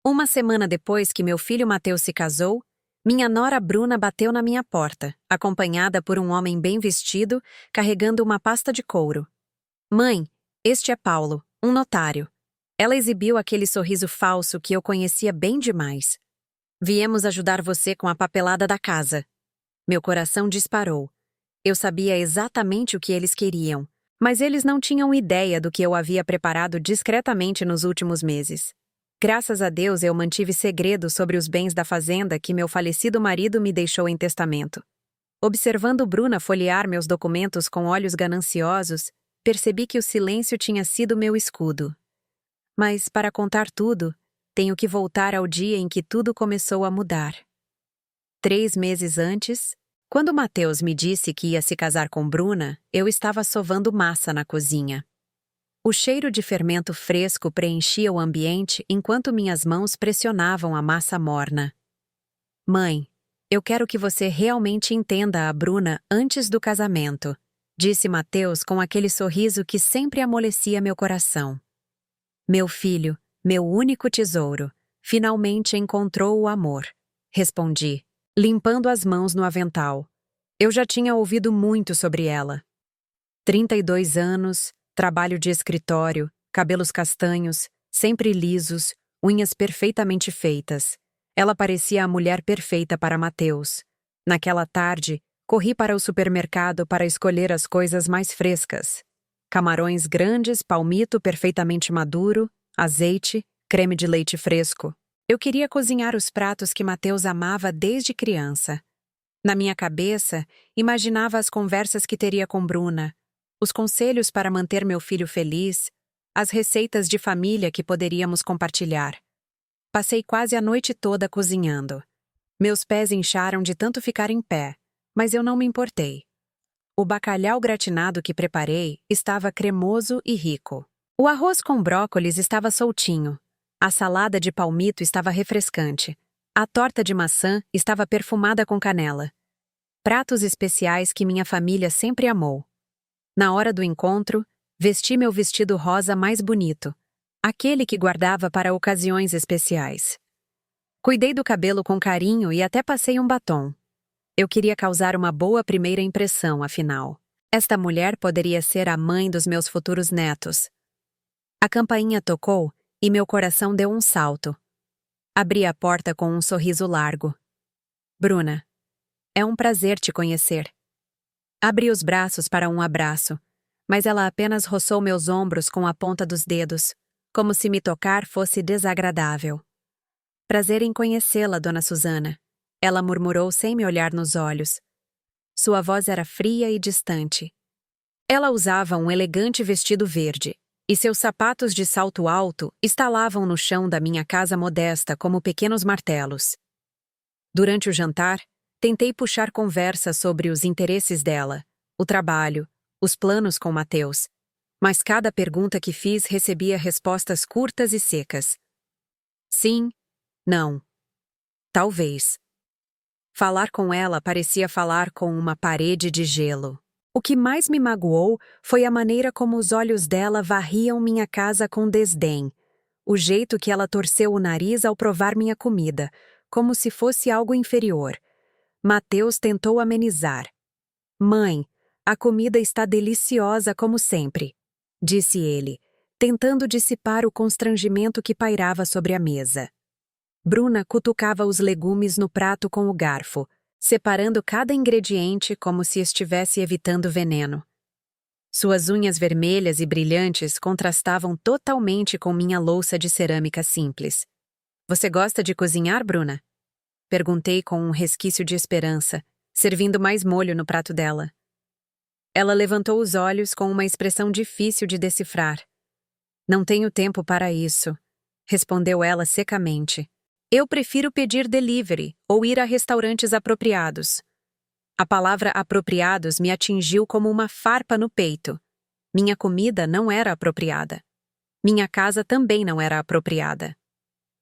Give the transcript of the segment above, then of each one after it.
Uma semana depois que meu filho Mateus se casou, minha nora Bruna bateu na minha porta, acompanhada por um homem bem vestido, carregando uma pasta de couro. Mãe, este é Paulo, um notário. Ela exibiu aquele sorriso falso que eu conhecia bem demais. Viemos ajudar você com a papelada da casa. Meu coração disparou. Eu sabia exatamente o que eles queriam, mas eles não tinham ideia do que eu havia preparado discretamente nos últimos meses. Graças a Deus eu mantive segredo sobre os bens da fazenda que meu falecido marido me deixou em testamento. Observando Bruna folhear meus documentos com olhos gananciosos, percebi que o silêncio tinha sido meu escudo. Mas, para contar tudo, tenho que voltar ao dia em que tudo começou a mudar. 3 meses antes, quando Mateus me disse que ia se casar com Bruna, eu estava sovando massa na cozinha. O cheiro de fermento fresco preenchia o ambiente enquanto minhas mãos pressionavam a massa morna. Mãe, eu quero que você realmente entenda a Bruna antes do casamento, disse Mateus com aquele sorriso que sempre amolecia meu coração. Meu filho, meu único tesouro, finalmente encontrou o amor, respondi, limpando as mãos no avental. Eu já tinha ouvido muito sobre ela. 32 anos, trabalho de escritório, cabelos castanhos, sempre lisos, unhas perfeitamente feitas. Ela parecia a mulher perfeita para Mateus. Naquela tarde, corri para o supermercado para escolher as coisas mais frescas. Camarões grandes, palmito perfeitamente maduro, azeite, creme de leite fresco. Eu queria cozinhar os pratos que Mateus amava desde criança. Na minha cabeça, imaginava as conversas que teria com Bruna, os conselhos para manter meu filho feliz, as receitas de família que poderíamos compartilhar. Passei quase a noite toda cozinhando. Meus pés incharam de tanto ficar em pé, mas eu não me importei. O bacalhau gratinado que preparei estava cremoso e rico. O arroz com brócolis estava soltinho. A salada de palmito estava refrescante. A torta de maçã estava perfumada com canela. Pratos especiais que minha família sempre amou. Na hora do encontro, vesti meu vestido rosa mais bonito, aquele que guardava para ocasiões especiais. Cuidei do cabelo com carinho e até passei um batom. Eu queria causar uma boa primeira impressão, afinal. Esta mulher poderia ser a mãe dos meus futuros netos. A campainha tocou e meu coração deu um salto. Abri a porta com um sorriso largo. Bruna, é um prazer te conhecer. Abri os braços para um abraço, mas ela apenas roçou meus ombros com a ponta dos dedos, como se me tocar fosse desagradável. Prazer em conhecê-la, Dona Susana. Ela murmurou sem me olhar nos olhos. Sua voz era fria e distante. Ela usava um elegante vestido verde, e seus sapatos de salto alto estalavam no chão da minha casa modesta como pequenos martelos. Durante o jantar, tentei puxar conversa sobre os interesses dela, o trabalho, os planos com Mateus, mas cada pergunta que fiz recebia respostas curtas e secas. Sim, não. Talvez. Falar com ela parecia falar com uma parede de gelo. O que mais me magoou foi a maneira como os olhos dela varriam minha casa com desdém, o jeito que ela torceu o nariz ao provar minha comida, como se fosse algo inferior. Mateus tentou amenizar. Mãe, a comida está deliciosa como sempre, disse ele, tentando dissipar o constrangimento que pairava sobre a mesa. Bruna cutucava os legumes no prato com o garfo, separando cada ingrediente como se estivesse evitando veneno. Suas unhas vermelhas e brilhantes contrastavam totalmente com minha louça de cerâmica simples. Você gosta de cozinhar, Bruna? Perguntei com um resquício de esperança, servindo mais molho no prato dela. Ela levantou os olhos com uma expressão difícil de decifrar. Não tenho tempo para isso, respondeu ela secamente. Eu prefiro pedir delivery ou ir a restaurantes apropriados. A palavra apropriados me atingiu como uma farpa no peito. Minha comida não era apropriada. Minha casa também não era apropriada.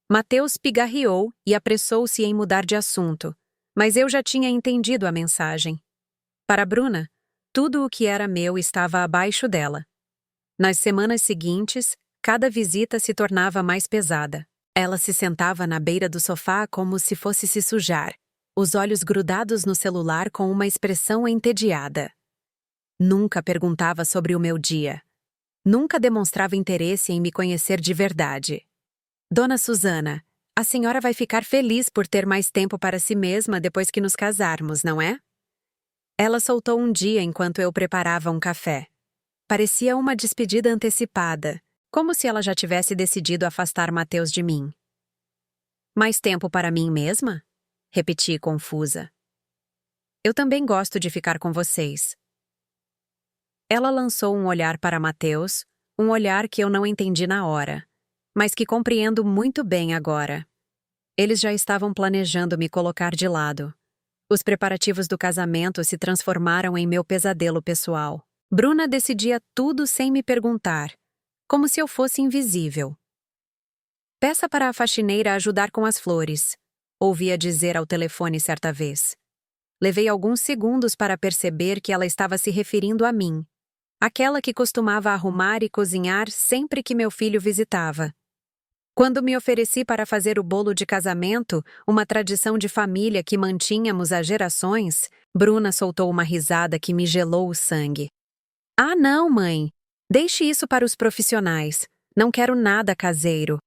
Mateus pigarreou e apressou-se em mudar de assunto, mas eu já tinha entendido a mensagem. Para Bruna, tudo o que era meu estava abaixo dela. Nas semanas seguintes, cada visita se tornava mais pesada. Ela se sentava na beira do sofá como se fosse se sujar, os olhos grudados no celular com uma expressão entediada. Nunca perguntava sobre o meu dia. Nunca demonstrava interesse em me conhecer de verdade. Dona Susana, a senhora vai ficar feliz por ter mais tempo para si mesma depois que nos casarmos, não é? Ela soltou um dia enquanto eu preparava um café. Parecia uma despedida antecipada, como se ela já tivesse decidido afastar Mateus de mim. Mais tempo para mim mesma? Repeti confusa. Eu também gosto de ficar com vocês. Ela lançou um olhar para Mateus, um olhar que eu não entendi na hora, mas que compreendo muito bem agora. Eles já estavam planejando me colocar de lado. Os preparativos do casamento se transformaram em meu pesadelo pessoal. Bruna decidia tudo sem me perguntar, como se eu fosse invisível. Peça para a faxineira ajudar com as flores, ouvia dizer ao telefone certa vez. Levei alguns segundos para perceber que ela estava se referindo a mim, aquela que costumava arrumar e cozinhar sempre que meu filho visitava. Quando me ofereci para fazer o bolo de casamento, uma tradição de família que mantínhamos há gerações, Bruna soltou uma risada que me gelou o sangue. Ah, não, mãe! Deixe isso para os profissionais. Não quero nada caseiro.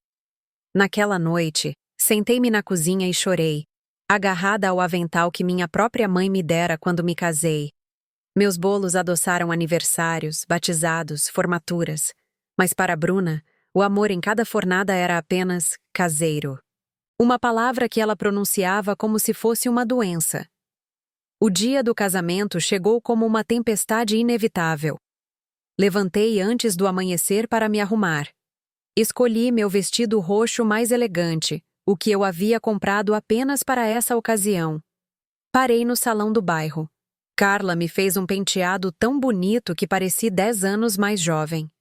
Naquela noite, sentei-me na cozinha e chorei, agarrada ao avental que minha própria mãe me dera quando me casei. Meus bolos adoçaram aniversários, batizados, formaturas. Mas para Bruna, o amor em cada fornada era apenas caseiro. Uma palavra que ela pronunciava como se fosse uma doença. O dia do casamento chegou como uma tempestade inevitável. Levantei antes do amanhecer para me arrumar. Escolhi meu vestido roxo mais elegante, o que eu havia comprado apenas para essa ocasião. Parei no salão do bairro. Carla me fez um penteado tão bonito que pareci 10 anos mais jovem.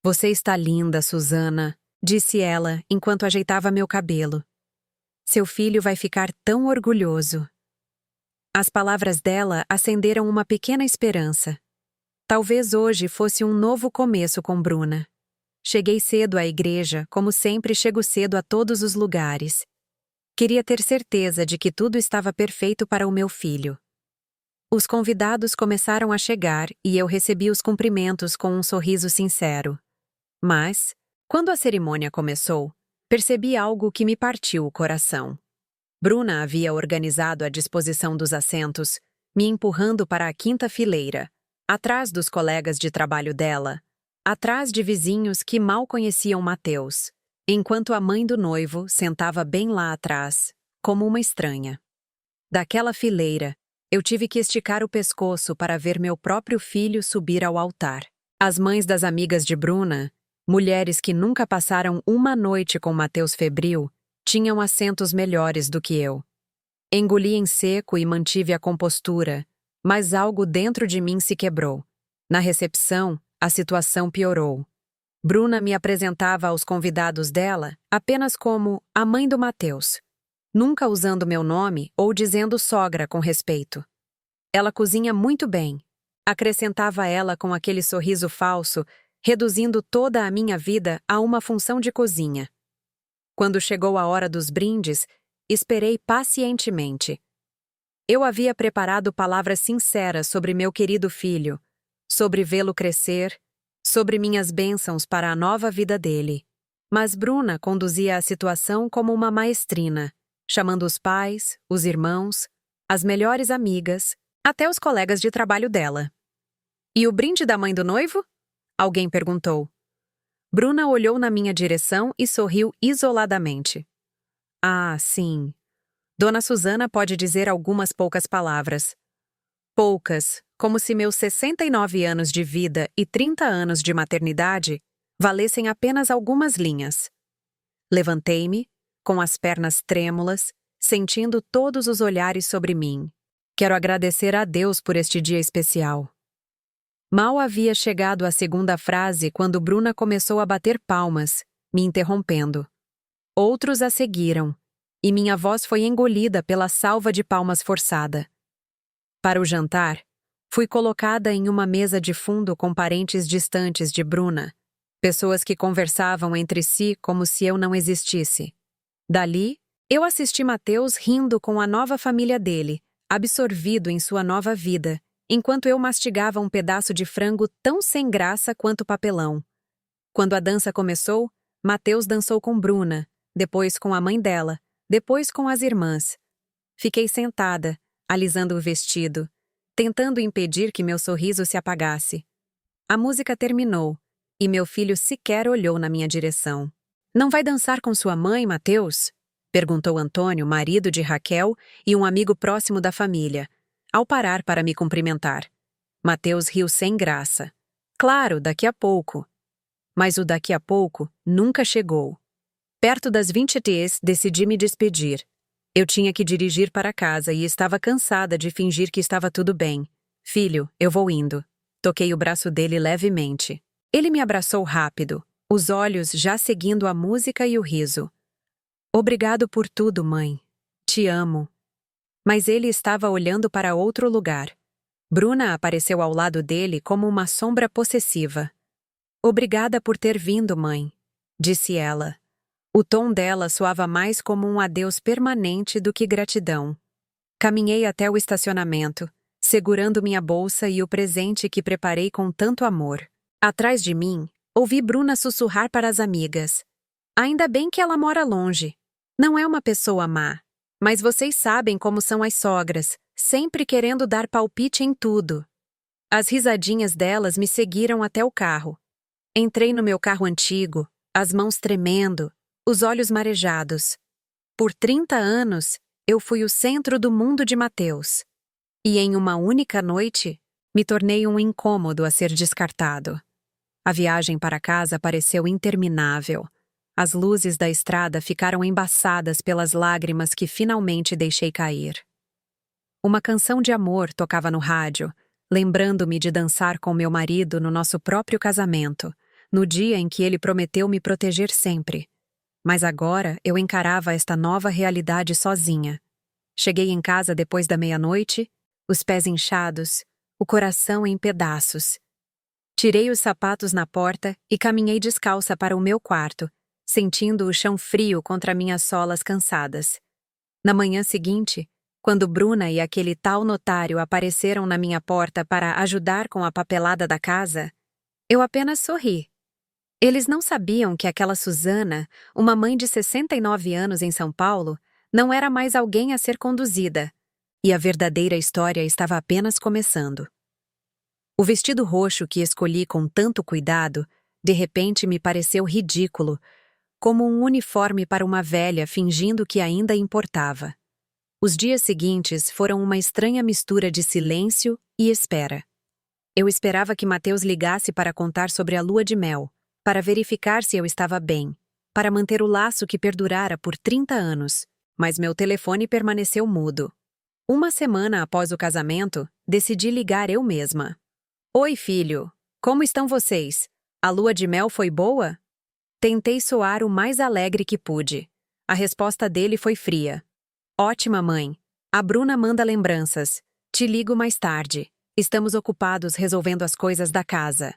Você está linda, Susana, disse ela enquanto ajeitava meu cabelo. Seu filho vai ficar tão orgulhoso. As palavras dela acenderam uma pequena esperança. Talvez hoje fosse um novo começo com Bruna. Cheguei cedo à igreja, como sempre chego cedo a todos os lugares. Queria ter certeza de que tudo estava perfeito para o meu filho. Os convidados começaram a chegar e eu recebi os cumprimentos com um sorriso sincero. Mas, quando a cerimônia começou, percebi algo que me partiu o coração. Bruna havia organizado a disposição dos assentos, me empurrando para a quinta fileira, atrás dos colegas de trabalho dela, atrás de vizinhos que mal conheciam Mateus, enquanto a mãe do noivo sentava bem lá atrás, como uma estranha. Daquela fileira, eu tive que esticar o pescoço para ver meu próprio filho subir ao altar. As mães das amigas de Bruna, mulheres que nunca passaram uma noite com Mateus febril, tinham assentos melhores do que eu. Engoli em seco e mantive a compostura, mas algo dentro de mim se quebrou. Na recepção, a situação piorou. Bruna me apresentava aos convidados dela apenas como a mãe do Mateus, nunca usando meu nome ou dizendo sogra com respeito. Ela cozinha muito bem, acrescentava ela com aquele sorriso falso, reduzindo toda a minha vida a uma função de cozinha. Quando chegou a hora dos brindes, esperei pacientemente. Eu havia preparado palavras sinceras sobre meu querido filho, sobre vê-lo crescer, sobre minhas bênçãos para a nova vida dele. Mas Bruna conduzia a situação como uma maestrina, chamando os pais, os irmãos, as melhores amigas, até os colegas de trabalho dela. E o brinde da mãe do noivo? Alguém perguntou. Bruna olhou na minha direção e sorriu isoladamente. Ah, sim. Dona Susana pode dizer algumas poucas palavras. Poucas, como se meus 69 anos de vida e 30 anos de maternidade valessem apenas algumas linhas. Levantei-me, com as pernas trêmulas, sentindo todos os olhares sobre mim. Quero agradecer a Deus por este dia especial. Mal havia chegado à segunda frase quando Bruna começou a bater palmas, me interrompendo. Outros a seguiram, e minha voz foi engolida pela salva de palmas forçada. Para o jantar, fui colocada em uma mesa de fundo com parentes distantes de Bruna, pessoas que conversavam entre si como se eu não existisse. Dali, eu assisti Mateus rindo com a nova família dele, absorvido em sua nova vida, enquanto eu mastigava um pedaço de frango tão sem graça quanto papelão. Quando a dança começou, Mateus dançou com Bruna, depois com a mãe dela, depois com as irmãs. Fiquei sentada, alisando o vestido, tentando impedir que meu sorriso se apagasse. A música terminou, e meu filho sequer olhou na minha direção. Não vai dançar com sua mãe, Mateus? Perguntou Antônio, marido de Raquel e um amigo próximo da família, ao parar para me cumprimentar. Mateus riu sem graça. Claro, daqui a pouco. Mas o daqui a pouco nunca chegou. Perto das 20h, decidi me despedir. Eu tinha que dirigir para casa e estava cansada de fingir que estava tudo bem. Filho, eu vou indo. Toquei o braço dele levemente. Ele me abraçou rápido, os olhos já seguindo a música e o riso. Obrigado por tudo, mãe. Te amo. Mas ele estava olhando para outro lugar. Bruna apareceu ao lado dele como uma sombra possessiva. Obrigada por ter vindo, mãe, disse ela. O tom dela soava mais como um adeus permanente do que gratidão. Caminhei até o estacionamento, segurando minha bolsa e o presente que preparei com tanto amor. Atrás de mim, ouvi Bruna sussurrar para as amigas. Ainda bem que ela mora longe. Não é uma pessoa má. Mas vocês sabem como são as sogras, sempre querendo dar palpite em tudo. As risadinhas delas me seguiram até o carro. Entrei no meu carro antigo, as mãos tremendo, os olhos marejados. Por 30 anos, eu fui o centro do mundo de Mateus. E em uma única noite, me tornei um incômodo a ser descartado. A viagem para casa pareceu interminável. As luzes da estrada ficaram embaçadas pelas lágrimas que finalmente deixei cair. Uma canção de amor tocava no rádio, lembrando-me de dançar com meu marido no nosso próprio casamento, no dia em que ele prometeu me proteger sempre. Mas agora eu encarava esta nova realidade sozinha. Cheguei em casa depois da meia-noite, os pés inchados, o coração em pedaços. Tirei os sapatos na porta e caminhei descalça para o meu quarto, sentindo o chão frio contra minhas solas cansadas. Na manhã seguinte, quando Bruna e aquele tal notário apareceram na minha porta para ajudar com a papelada da casa, eu apenas sorri. Eles não sabiam que aquela Susana, uma mãe de 69 anos em São Paulo, não era mais alguém a ser conduzida, e a verdadeira história estava apenas começando. O vestido roxo que escolhi com tanto cuidado, de repente me pareceu ridículo, como um uniforme para uma velha fingindo que ainda importava. Os dias seguintes foram uma estranha mistura de silêncio e espera. Eu esperava que Mateus ligasse para contar sobre a lua de mel, para verificar se eu estava bem, para manter o laço que perdurara por 30 anos, mas meu telefone permaneceu mudo. Uma semana após o casamento, decidi ligar eu mesma. Oi, filho. Como estão vocês? A lua de mel foi boa? Tentei soar o mais alegre que pude. A resposta dele foi fria. Ótima, mãe. A Bruna manda lembranças. Te ligo mais tarde. Estamos ocupados resolvendo as coisas da casa.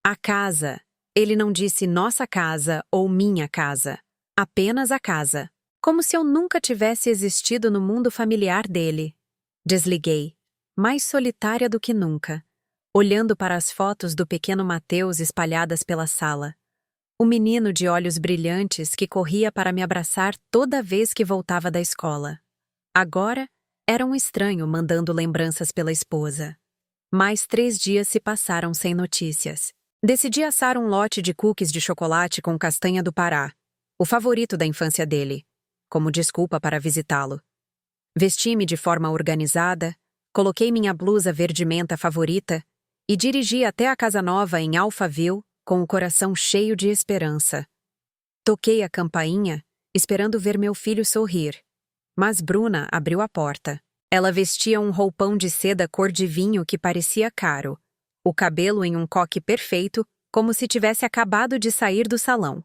A casa. Ele não disse nossa casa ou minha casa. Apenas a casa. Como se eu nunca tivesse existido no mundo familiar dele. Desliguei, mais solitária do que nunca, olhando para as fotos do pequeno Mateus espalhadas pela sala. O menino de olhos brilhantes que corria para me abraçar toda vez que voltava da escola. Agora, era um estranho mandando lembranças pela esposa. Mais 3 dias se passaram sem notícias. Decidi assar um lote de cookies de chocolate com castanha do Pará, o favorito da infância dele, como desculpa para visitá-lo. Vesti-me de forma organizada, coloquei minha blusa verde-menta favorita e dirigi até a casa nova em Alphaville com o coração cheio de esperança. Toquei a campainha, esperando ver meu filho sorrir. Mas Bruna abriu a porta. Ela vestia um roupão de seda cor de vinho que parecia caro, o cabelo em um coque perfeito, como se tivesse acabado de sair do salão.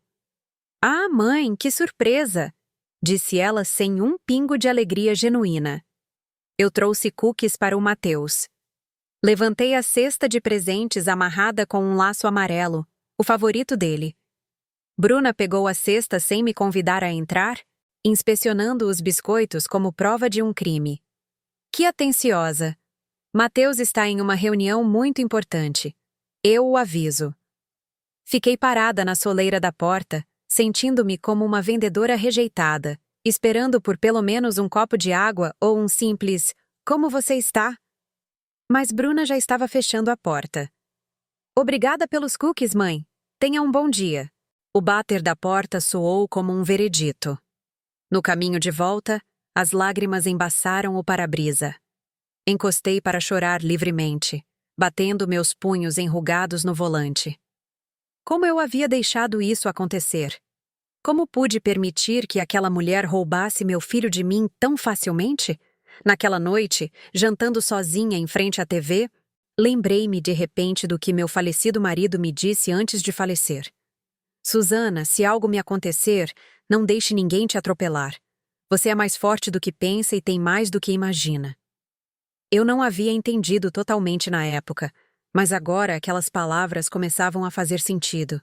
Ah, mãe, que surpresa! Disse ela sem um pingo de alegria genuína. Eu trouxe cookies para o Mateus. Levantei a cesta de presentes amarrada com um laço amarelo, o favorito dele. Bruna pegou a cesta sem me convidar a entrar inspecionando os biscoitos como prova de um crime. Que atenciosa! Mateus está em uma reunião muito importante. Eu o aviso. Fiquei parada na soleira da porta, sentindo-me como uma vendedora rejeitada, esperando por pelo menos um copo de água ou um simples "Como você está?". Mas Bruna já estava fechando a porta. Obrigada pelos cookies, mãe. Tenha um bom dia. O bater da porta soou como um veredito. No caminho de volta, as lágrimas embaçaram o para-brisa. Encostei para chorar livremente, batendo meus punhos enrugados no volante. Como eu havia deixado isso acontecer? Como pude permitir que aquela mulher roubasse meu filho de mim tão facilmente? Naquela noite, jantando sozinha em frente à TV, lembrei-me de repente do que meu falecido marido me disse antes de falecer. Susana, se algo me acontecer, não deixe ninguém te atropelar. Você é mais forte do que pensa e tem mais do que imagina. Eu não havia entendido totalmente na época, mas agora aquelas palavras começavam a fazer sentido.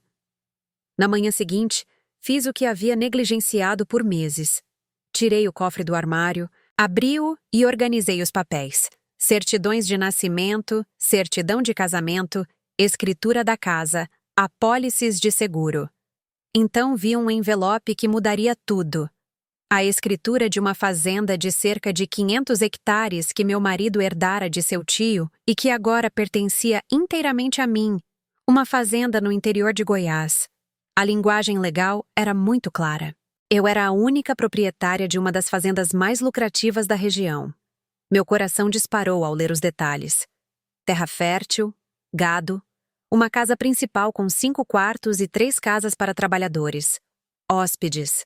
Na manhã seguinte, fiz o que havia negligenciado por meses. Tirei o cofre do armário, abri-o e organizei os papéis. Certidões de nascimento, certidão de casamento, escritura da casa, apólices de seguro. Então vi um envelope que mudaria tudo. A escritura de uma fazenda de cerca de 500 hectares que meu marido herdara de seu tio e que agora pertencia inteiramente a mim. Uma fazenda no interior de Goiás. A linguagem legal era muito clara. Eu era a única proprietária de uma das fazendas mais lucrativas da região. Meu coração disparou ao ler os detalhes. Terra fértil, gado, uma casa principal com 5 quartos e 3 casas para trabalhadores. Hóspedes.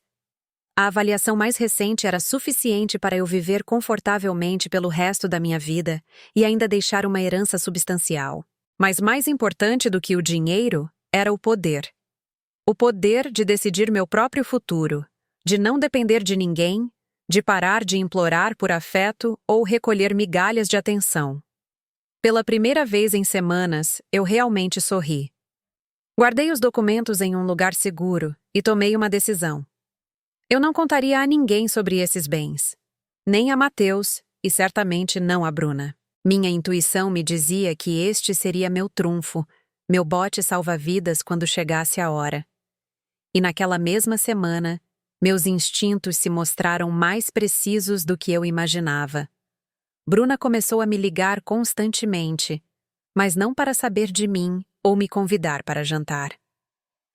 A avaliação mais recente era suficiente para eu viver confortavelmente pelo resto da minha vida e ainda deixar uma herança substancial. Mas mais importante do que o dinheiro era o poder. O poder de decidir meu próprio futuro, de não depender de ninguém, de parar de implorar por afeto ou recolher migalhas de atenção. Pela primeira vez em semanas, eu realmente sorri. Guardei os documentos em um lugar seguro e tomei uma decisão. Eu não contaria a ninguém sobre esses bens. Nem a Mateus e certamente não a Bruna. Minha intuição me dizia que este seria meu trunfo, meu bote salva-vidas quando chegasse a hora. E naquela mesma semana, meus instintos se mostraram mais precisos do que eu imaginava. Bruna começou a me ligar constantemente, mas não para saber de mim ou me convidar para jantar.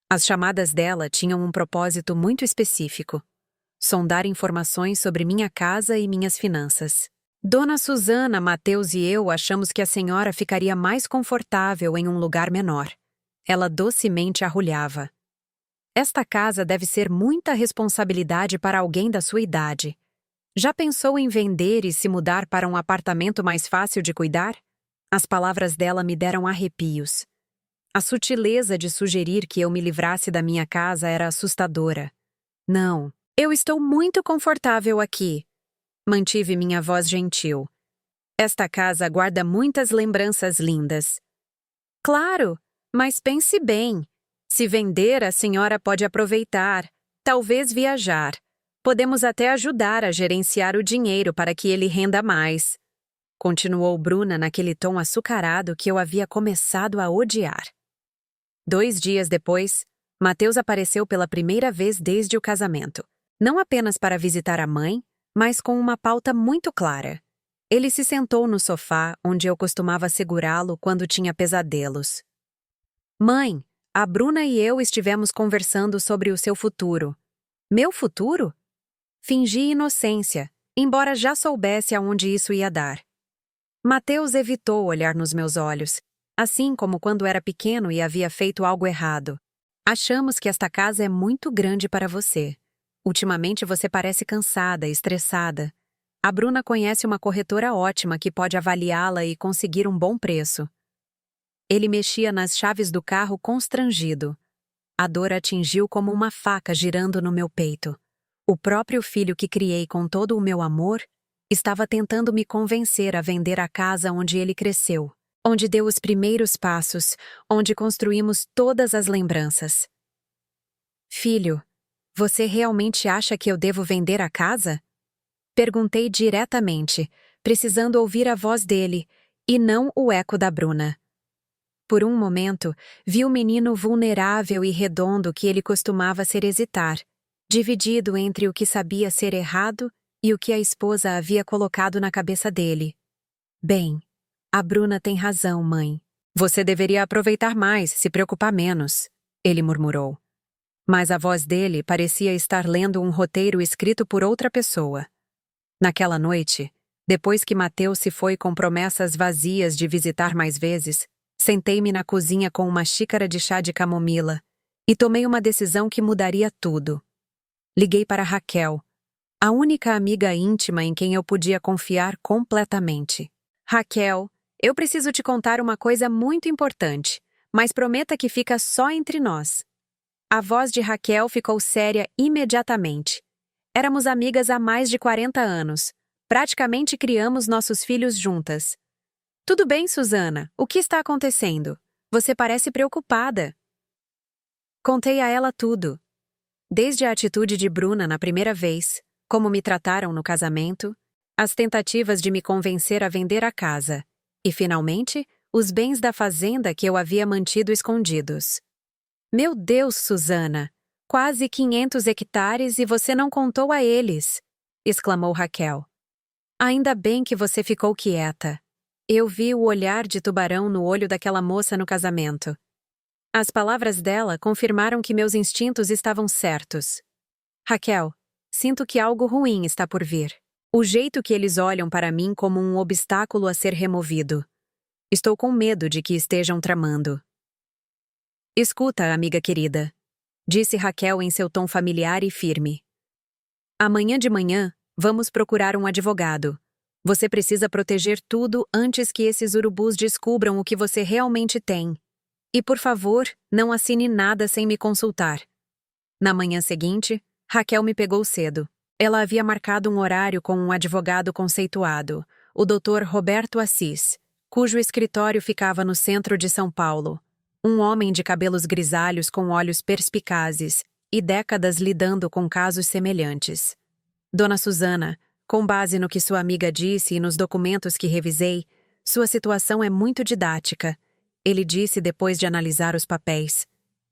As chamadas dela tinham um propósito muito específico: sondar informações sobre minha casa e minhas finanças. Dona Susana, Mateus e eu achamos que a senhora ficaria mais confortável em um lugar menor. Ela docemente arrulhava. Esta casa deve ser muita responsabilidade para alguém da sua idade. Já pensou em vender e se mudar para um apartamento mais fácil de cuidar? As palavras dela me deram arrepios. A sutileza de sugerir que eu me livrasse da minha casa era assustadora. Não, eu estou muito confortável aqui. Mantive minha voz gentil. Esta casa guarda muitas lembranças lindas. Claro, mas pense bem. Se vender, a senhora pode aproveitar, talvez viajar. Podemos até ajudar a gerenciar o dinheiro para que ele renda mais. Continuou Bruna naquele tom açucarado que eu havia começado a odiar. 2 dias depois, Mateus apareceu pela primeira vez desde o casamento. Não apenas para visitar a mãe, mas com uma pauta muito clara. Ele se sentou no sofá onde eu costumava segurá-lo quando tinha pesadelos. Mãe, a Bruna e eu estivemos conversando sobre o seu futuro. Meu futuro? Fingi inocência, embora já soubesse aonde isso ia dar. Mateus evitou olhar nos meus olhos, assim como quando era pequeno e havia feito algo errado. Achamos que esta casa é muito grande para você. Ultimamente você parece cansada, estressada. A Bruna conhece uma corretora ótima que pode avaliá-la e conseguir um bom preço. Ele mexia nas chaves do carro constrangido. A dor atingiu como uma faca girando no meu peito. O próprio filho que criei com todo o meu amor estava tentando me convencer a vender a casa onde ele cresceu, onde deu os primeiros passos, onde construímos todas as lembranças. Filho, Você realmente acha que eu devo vender a casa? Perguntei diretamente, precisando ouvir a voz dele, e não o eco da Bruna. Por um momento, vi o menino vulnerável e redondo que ele costumava ser hesitar, dividido entre o que sabia ser errado e o que a esposa havia colocado na cabeça dele. Bem, a Bruna tem razão, mãe. Você deveria aproveitar mais, se preocupar menos, ele murmurou. Mas a voz dele parecia estar lendo um roteiro escrito por outra pessoa. Naquela noite, depois que Mateus se foi com promessas vazias de visitar mais vezes, sentei-me na cozinha com uma xícara de chá de camomila e tomei uma decisão que mudaria tudo. Liguei para Raquel, a única amiga íntima em quem eu podia confiar completamente. Raquel, eu preciso te contar uma coisa muito importante, mas prometa que fica só entre nós. A voz de Raquel ficou séria imediatamente. Éramos amigas há mais de 40 anos. Praticamente criamos nossos filhos juntas. Tudo bem, Susana? O que está acontecendo? Você parece preocupada. Contei a ela tudo. Desde a atitude de Bruna na primeira vez, como me trataram no casamento, as tentativas de me convencer a vender a casa e, finalmente, os bens da fazenda que eu havia mantido escondidos. Meu Deus, Susana! Quase 500 hectares e você não contou a eles! Exclamou Raquel. Ainda bem que você ficou quieta. Eu vi o olhar de tubarão no olho daquela moça no casamento. As palavras dela confirmaram que meus instintos estavam certos. Raquel, sinto que algo ruim está por vir. O jeito que eles olham para mim como um obstáculo a ser removido. Estou com medo de que estejam tramando. Escuta, amiga querida, disse Raquel em seu tom familiar e firme. Amanhã de manhã, vamos procurar um advogado. Você precisa proteger tudo antes que esses urubus descubram o que você realmente tem. E, por favor, não assine nada sem me consultar. Na manhã seguinte, Raquel me pegou cedo. Ela havia marcado um horário com um advogado conceituado, o Dr. Roberto Assis, cujo escritório ficava no centro de São Paulo. Um homem de cabelos grisalhos com olhos perspicazes e décadas lidando com casos semelhantes. Dona Susana, com base no que sua amiga disse e nos documentos que revisei, sua situação é muito didática. Ele disse depois de analisar os papéis.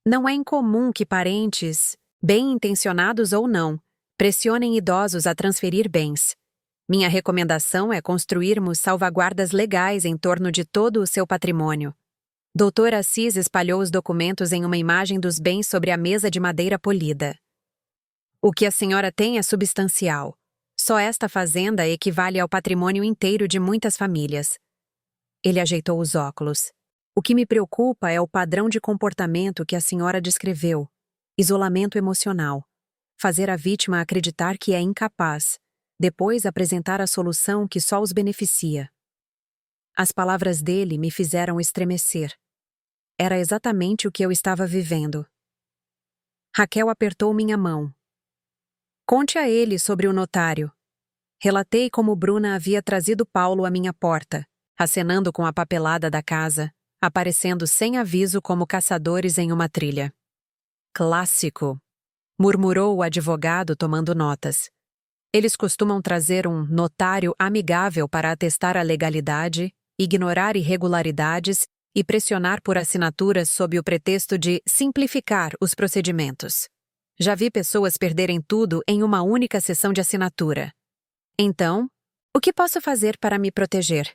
Não é incomum que parentes, bem-intencionados ou não, pressionem idosos a transferir bens. Minha recomendação é construirmos salvaguardas legais em torno de todo o seu patrimônio. Dr. Assis espalhou os documentos em uma imagem dos bens sobre a mesa de madeira polida. O que a senhora tem é substancial. Só esta fazenda equivale ao patrimônio inteiro de muitas famílias. Ele ajeitou os óculos. O que me preocupa é o padrão de comportamento que a senhora descreveu. Isolamento emocional. Fazer a vítima acreditar que é incapaz, depois apresentar a solução que só os beneficia. As palavras dele me fizeram estremecer. Era exatamente o que eu estava vivendo. Raquel apertou minha mão. Conte a ele sobre o notário. Relatei como Bruna havia trazido Paulo à minha porta, acenando com a papelada da casa, aparecendo sem aviso como caçadores em uma trilha. Clássico, murmurou o advogado tomando notas. Eles costumam trazer um notário amigável para atestar a legalidade, ignorar irregularidades e pressionar por assinaturas sob o pretexto de simplificar os procedimentos. Já vi pessoas perderem tudo em uma única sessão de assinatura. Então, o que posso fazer para me proteger?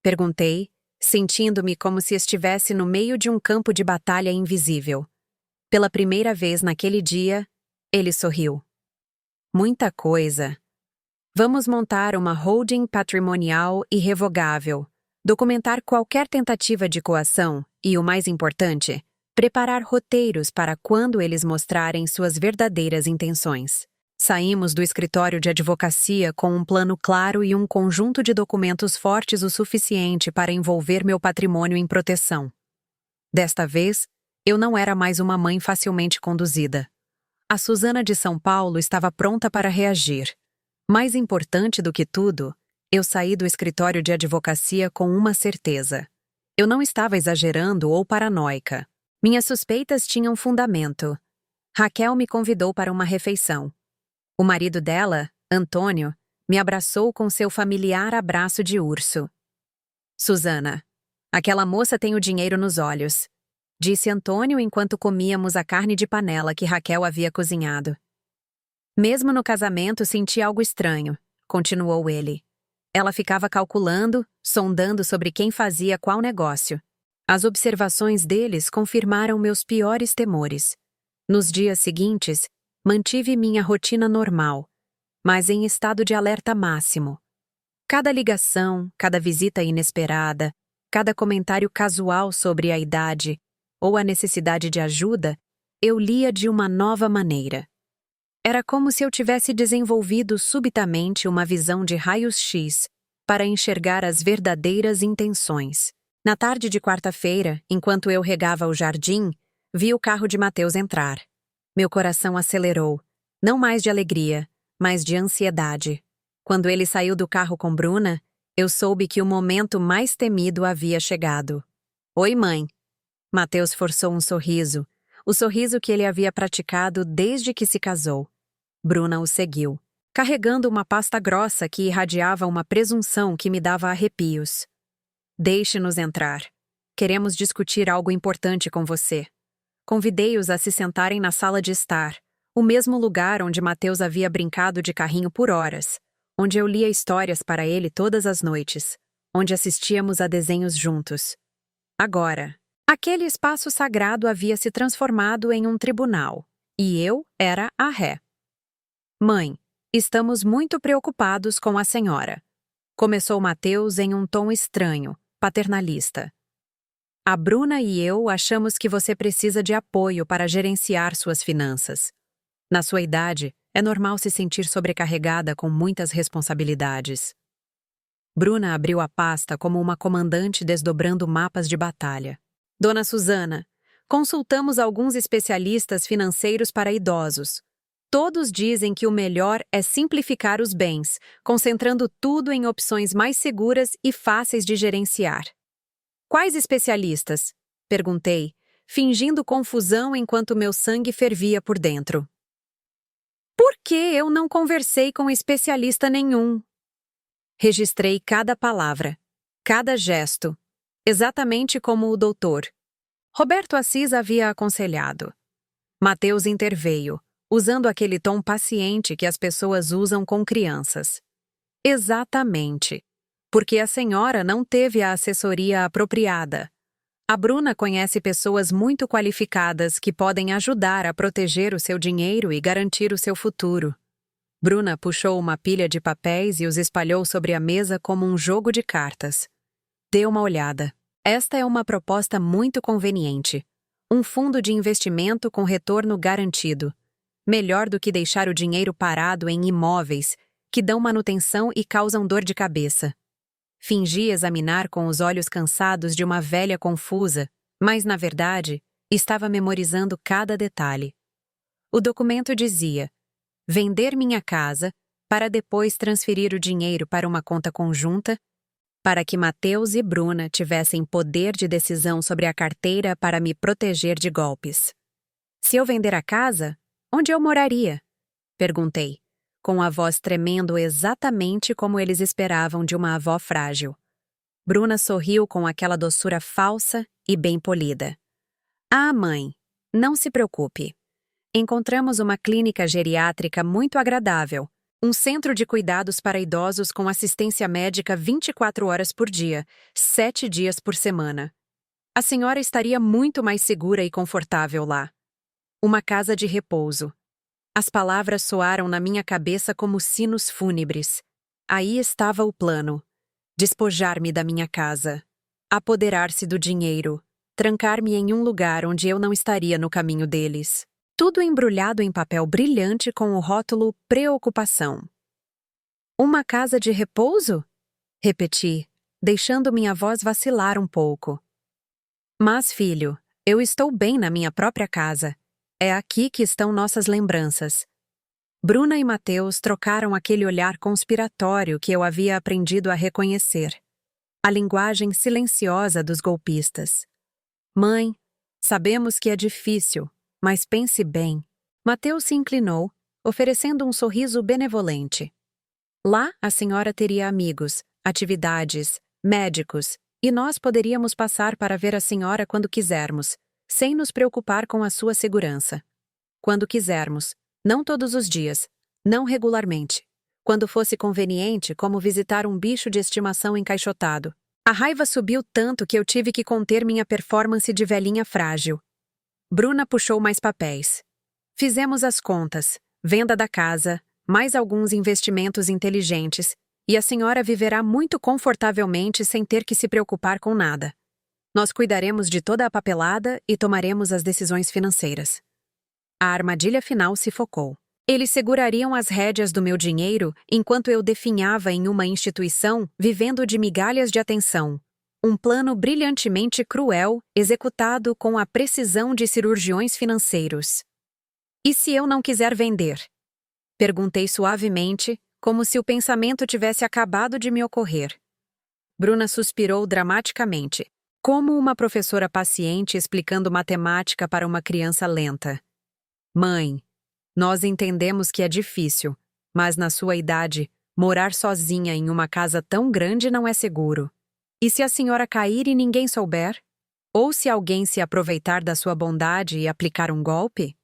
Perguntei, sentindo-me como se estivesse no meio de um campo de batalha invisível. Pela primeira vez naquele dia, ele sorriu. Muita coisa. Vamos montar uma holding patrimonial irrevogável, documentar qualquer tentativa de coação e, o mais importante, preparar roteiros para quando eles mostrarem suas verdadeiras intenções. Saímos do escritório de advocacia com um plano claro e um conjunto de documentos fortes o suficiente para envolver meu patrimônio em proteção. Desta vez, eu não era mais uma mãe facilmente conduzida. A Susana de São Paulo estava pronta para reagir. Mais importante do que tudo, eu saí do escritório de advocacia com uma certeza. Eu não estava exagerando ou paranoica. Minhas suspeitas tinham fundamento. Raquel me convidou para uma refeição. O marido dela, Antônio, me abraçou com seu familiar abraço de urso. Susana, aquela moça tem o dinheiro nos olhos, disse Antônio enquanto comíamos a carne de panela que Raquel havia cozinhado. Mesmo no casamento senti algo estranho, continuou ele. Ela ficava calculando, sondando sobre quem fazia qual negócio. As observações deles confirmaram meus piores temores. Nos dias seguintes, mantive minha rotina normal, mas em estado de alerta máximo. Cada ligação, cada visita inesperada, cada comentário casual sobre a idade ou a necessidade de ajuda, eu lia de uma nova maneira. Era como se eu tivesse desenvolvido subitamente uma visão de raios-x para enxergar as verdadeiras intenções. Na tarde de quarta-feira, enquanto eu regava o jardim, vi o carro de Mateus entrar. Meu coração acelerou, não mais de alegria, mas de ansiedade. Quando ele saiu do carro com Bruna, eu soube que o momento mais temido havia chegado. Oi, mãe. Mateus forçou um sorriso, o sorriso que ele havia praticado desde que se casou. Bruna o seguiu, carregando uma pasta grossa que irradiava uma presunção que me dava arrepios. Deixe-nos entrar. Queremos discutir algo importante com você. Convidei-os a se sentarem na sala de estar, o mesmo lugar onde Mateus havia brincado de carrinho por horas, onde eu lia histórias para ele todas as noites, onde assistíamos a desenhos juntos. Agora, aquele espaço sagrado havia se transformado em um tribunal, e eu era a ré. Mãe, estamos muito preocupados com a senhora. Começou Mateus em um tom estranho, paternalista. A Bruna e eu achamos que você precisa de apoio para gerenciar suas finanças. Na sua idade, é normal se sentir sobrecarregada com muitas responsabilidades. Bruna abriu a pasta como uma comandante desdobrando mapas de batalha. Dona Susana, consultamos alguns especialistas financeiros para idosos. Todos dizem que o melhor é simplificar os bens, concentrando tudo em opções mais seguras e fáceis de gerenciar. Quais especialistas? Perguntei, fingindo confusão enquanto meu sangue fervia por dentro. Por que eu não conversei com especialista nenhum? Registrei cada palavra, cada gesto, exatamente como o doutor. Roberto Assis havia aconselhado. Mateus interveio, usando aquele tom paciente que as pessoas usam com crianças. Exatamente. Porque a senhora não teve a assessoria apropriada. A Bruna conhece pessoas muito qualificadas que podem ajudar a proteger o seu dinheiro e garantir o seu futuro. Bruna puxou uma pilha de papéis e os espalhou sobre a mesa como um jogo de cartas. Dê uma olhada. Esta é uma proposta muito conveniente. Um fundo de investimento com retorno garantido. Melhor do que deixar o dinheiro parado em imóveis, que dão manutenção e causam dor de cabeça. Fingi examinar com os olhos cansados de uma velha confusa, mas, na verdade, estava memorizando cada detalhe. O documento dizia: vender minha casa para depois transferir o dinheiro para uma conta conjunta, para que Mateus e Bruna tivessem poder de decisão sobre a carteira para me proteger de golpes. Se eu vender a casa, onde eu moraria? Perguntei, com a voz tremendo exatamente como eles esperavam de uma avó frágil. Bruna sorriu com aquela doçura falsa e bem polida. Ah, mãe, não se preocupe. Encontramos uma clínica geriátrica muito agradável, um centro de cuidados para idosos com assistência médica 24 horas por dia, 7 dias por semana. A senhora estaria muito mais segura e confortável lá. Uma casa de repouso. As palavras soaram na minha cabeça como sinos fúnebres. Aí estava o plano. Despojar-me da minha casa. Apoderar-se do dinheiro. Trancar-me em um lugar onde eu não estaria no caminho deles. Tudo embrulhado em papel brilhante com o rótulo Preocupação. Uma casa de repouso? Repeti, deixando minha voz vacilar um pouco. Mas, filho, eu estou bem na minha própria casa. É aqui que estão nossas lembranças. Bruna e Mateus trocaram aquele olhar conspiratório que eu havia aprendido a reconhecer. A linguagem silenciosa dos golpistas. Mãe, sabemos que é difícil, mas pense bem. Mateus se inclinou, oferecendo um sorriso benevolente. Lá, a senhora teria amigos, atividades, médicos, e nós poderíamos passar para ver a senhora quando quisermos, sem nos preocupar com a sua segurança. Quando quisermos, não todos os dias, não regularmente. Quando fosse conveniente, como visitar um bicho de estimação encaixotado. A raiva subiu tanto que eu tive que conter minha performance de velhinha frágil. Bruna puxou mais papéis. Fizemos as contas, venda da casa, mais alguns investimentos inteligentes, e a senhora viverá muito confortavelmente sem ter que se preocupar com nada. Nós cuidaremos de toda a papelada e tomaremos as decisões financeiras. A armadilha final se focou. Eles segurariam as rédeas do meu dinheiro enquanto eu definhava em uma instituição vivendo de migalhas de atenção. Um plano brilhantemente cruel, executado com a precisão de cirurgiões financeiros. E se eu não quiser vender? Perguntei suavemente, como se o pensamento tivesse acabado de me ocorrer. Bruna suspirou dramaticamente, como uma professora paciente explicando matemática para uma criança lenta. Mãe, nós entendemos que é difícil, mas na sua idade, morar sozinha em uma casa tão grande não é seguro. E se a senhora cair e ninguém souber? Ou se alguém se aproveitar da sua bondade e aplicar um golpe?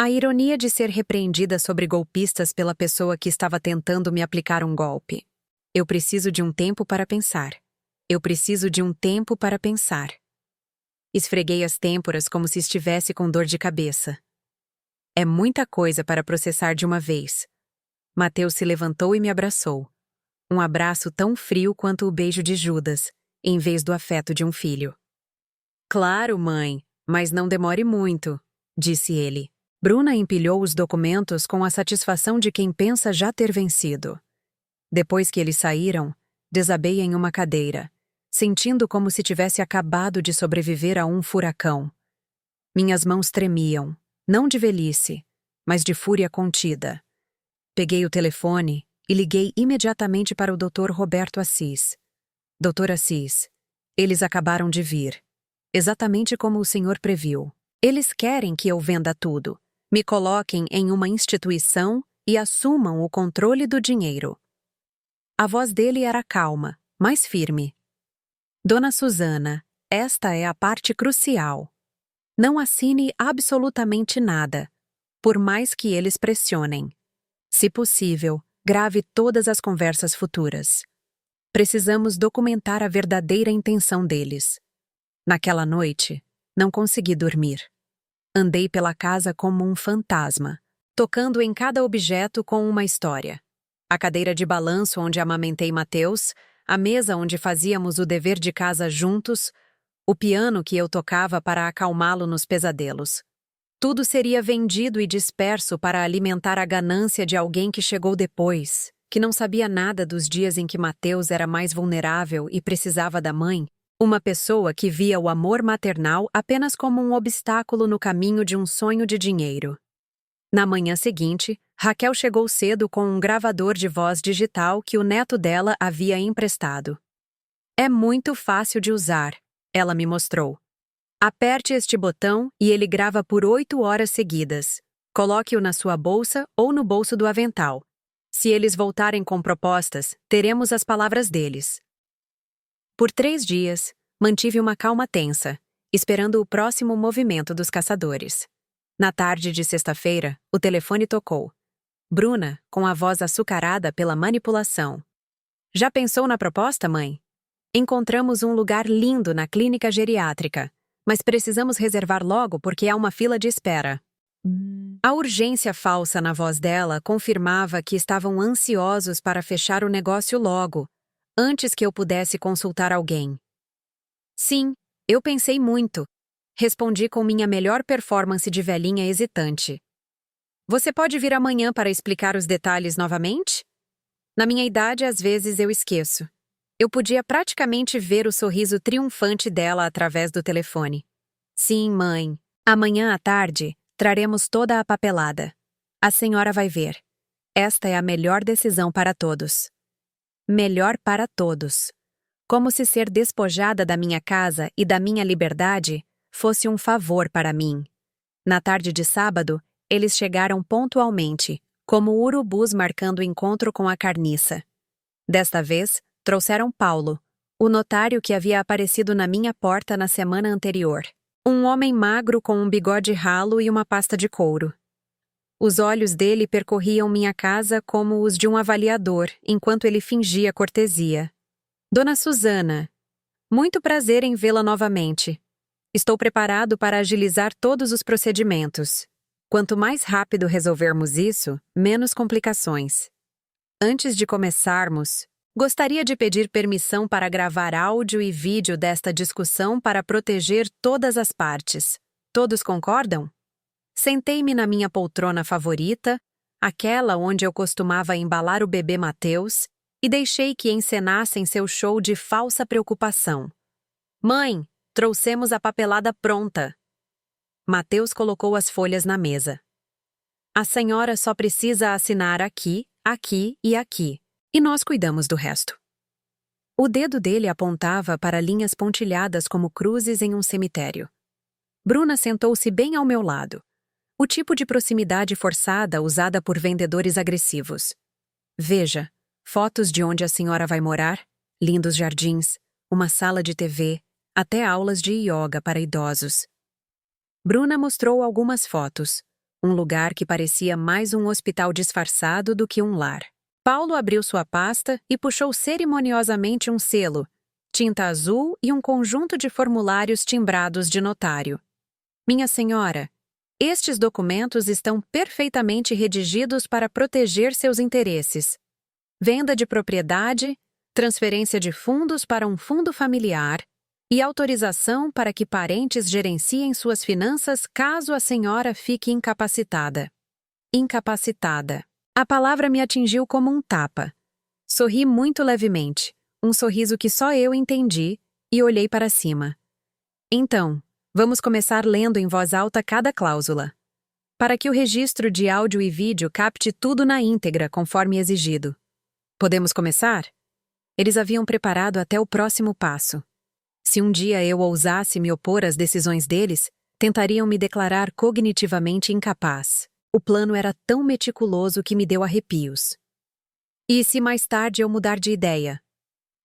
A ironia de ser repreendida sobre golpistas pela pessoa que estava tentando me aplicar um golpe. Eu preciso de um tempo para pensar. Eu preciso de um tempo para pensar. Esfreguei as têmporas como se estivesse com dor de cabeça. É muita coisa para processar de uma vez. Mateus se levantou e me abraçou. Um abraço tão frio quanto o beijo de Judas, em vez do afeto de um filho. Claro, mãe, mas não demore muito, disse ele. Bruna empilhou os documentos com a satisfação de quem pensa já ter vencido. Depois que eles saíram, desabei em uma cadeira, sentindo como se tivesse acabado de sobreviver a um furacão. Minhas mãos tremiam, não de velhice, mas de fúria contida. Peguei o telefone e liguei imediatamente para o Dr. Roberto Assis. Dr. Assis, eles acabaram de vir. Exatamente como o senhor previu. Eles querem que eu venda tudo, me coloquem em uma instituição e assumam o controle do dinheiro. A voz dele era calma, mas firme. Dona Susana, esta é a parte crucial. Não assine absolutamente nada, por mais que eles pressionem. Se possível, grave todas as conversas futuras. Precisamos documentar a verdadeira intenção deles. Naquela noite, não consegui dormir. Andei pela casa como um fantasma, tocando em cada objeto com uma história. A cadeira de balanço onde amamentei Mateus, a mesa onde fazíamos o dever de casa juntos, o piano que eu tocava para acalmá-lo nos pesadelos. Tudo seria vendido e disperso para alimentar a ganância de alguém que chegou depois, que não sabia nada dos dias em que Mateus era mais vulnerável e precisava da mãe, uma pessoa que via o amor maternal apenas como um obstáculo no caminho de um sonho de dinheiro. Na manhã seguinte, Raquel chegou cedo com um gravador de voz digital que o neto dela havia emprestado. É muito fácil de usar, ela me mostrou. Aperte este botão e ele grava por 8 horas seguidas. Coloque-o na sua bolsa ou no bolso do avental. Se eles voltarem com propostas, teremos as palavras deles. Por 3 dias, mantive uma calma tensa, esperando o próximo movimento dos caçadores. Na tarde de sexta-feira, o telefone tocou. Bruna, com a voz açucarada pela manipulação. Já pensou na proposta, mãe? Encontramos um lugar lindo na clínica geriátrica, mas precisamos reservar logo porque há uma fila de espera. A urgência falsa na voz dela confirmava que estavam ansiosos para fechar o negócio logo, antes que eu pudesse consultar alguém. Sim, eu pensei muito. Respondi com minha melhor performance de velhinha hesitante. Você pode vir amanhã para explicar os detalhes novamente? Na minha idade, às vezes eu esqueço. Eu podia praticamente ver o sorriso triunfante dela através do telefone. Sim, mãe. Amanhã à tarde, traremos toda a papelada. A senhora vai ver. Esta é a melhor decisão para todos. Melhor para todos. Como se ser despojada da minha casa e da minha liberdade fosse um favor para mim. Na tarde de sábado, Eles chegaram pontualmente, como urubus marcando o encontro com a carniça. Desta vez, trouxeram Paulo, o notário que havia aparecido na minha porta na semana anterior. Um homem magro com um bigode ralo e uma pasta de couro. Os olhos dele percorriam minha casa como os de um avaliador, enquanto ele fingia cortesia. Dona Susana, muito prazer em vê-la novamente. Estou preparado para agilizar todos os procedimentos. Quanto mais rápido resolvermos isso, menos complicações. Antes de começarmos, gostaria de pedir permissão para gravar áudio e vídeo desta discussão para proteger todas as partes. Todos concordam? Sentei-me na minha poltrona favorita, aquela onde eu costumava embalar o bebê Mateus, e deixei que encenassem seu show de falsa preocupação. Mãe, trouxemos a papelada pronta. Mateus colocou as folhas na mesa. A senhora só precisa assinar aqui, aqui e aqui, e nós cuidamos do resto. O dedo dele apontava para linhas pontilhadas como cruzes em um cemitério. Bruna sentou-se bem ao meu lado. O tipo de proximidade forçada usada por vendedores agressivos. Veja, fotos de onde a senhora vai morar, lindos jardins, uma sala de TV, até aulas de yoga para idosos. Bruna mostrou algumas fotos, um lugar que parecia mais um hospital disfarçado do que um lar. Paulo abriu sua pasta e puxou cerimoniosamente um selo, tinta azul e um conjunto de formulários timbrados de notário. Minha senhora, estes documentos estão perfeitamente redigidos para proteger seus interesses. Venda de propriedade, transferência de fundos para um fundo familiar e autorização para que parentes gerenciem suas finanças caso a senhora fique incapacitada. Incapacitada. A palavra me atingiu como um tapa. Sorri muito levemente, um sorriso que só eu entendi, e olhei para cima. Então, vamos começar lendo em voz alta cada cláusula, para que o registro de áudio e vídeo capte tudo na íntegra, conforme exigido. Podemos começar? Eles haviam preparado até o próximo passo. Se um dia eu ousasse me opor às decisões deles, tentariam me declarar cognitivamente incapaz. O plano era tão meticuloso que me deu arrepios. E se mais tarde eu mudar de ideia?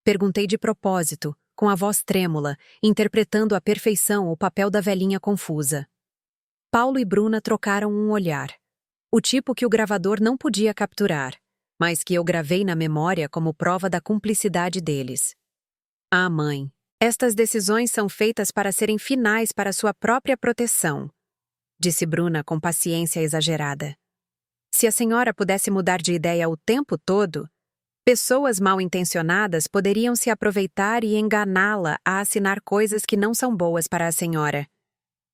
Perguntei de propósito, com a voz trêmula, interpretando à perfeição o papel da velhinha confusa. Paulo e Bruna trocaram um olhar. O tipo que o gravador não podia capturar, mas que eu gravei na memória como prova da cumplicidade deles. Ah, mãe, estas decisões são feitas para serem finais para sua própria proteção, disse Bruna com paciência exagerada. Se a senhora pudesse mudar de ideia o tempo todo, pessoas mal-intencionadas poderiam se aproveitar e enganá-la a assinar coisas que não são boas para a senhora.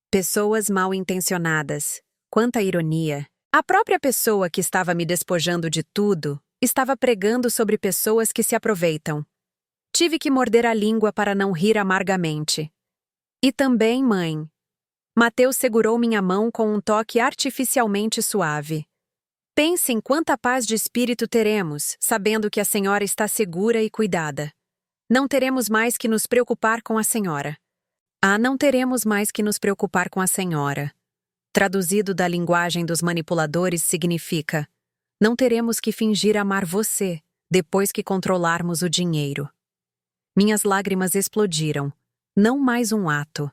Pessoas mal-intencionadas. Quanta ironia. A própria pessoa que estava me despojando de tudo estava pregando sobre pessoas que se aproveitam. Tive que morder a língua para não rir amargamente. E também, mãe. Mateus segurou minha mão com um toque artificialmente suave. Pense em quanta paz de espírito teremos, sabendo que a senhora está segura e cuidada. Não teremos mais que nos preocupar com a senhora. Ah, não teremos mais que nos preocupar com a senhora. Traduzido da linguagem dos manipuladores significa: não teremos que fingir amar você, depois que controlarmos o dinheiro. Minhas lágrimas explodiram. Não mais um ato.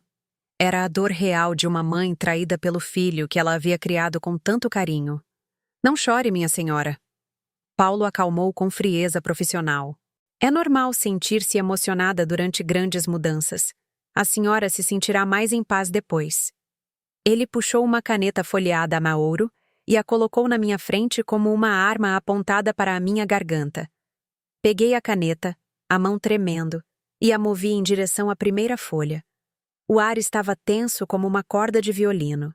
Era a dor real de uma mãe traída pelo filho que ela havia criado com tanto carinho. Não chore, minha senhora. Paulo acalmou com frieza profissional. É normal sentir-se emocionada durante grandes mudanças. A senhora se sentirá mais em paz depois. Ele puxou uma caneta folheada a maouro e a colocou na minha frente como uma arma apontada para a minha garganta. Peguei a caneta, a mão tremendo, e a movi em direção à primeira folha. O ar estava tenso como uma corda de violino.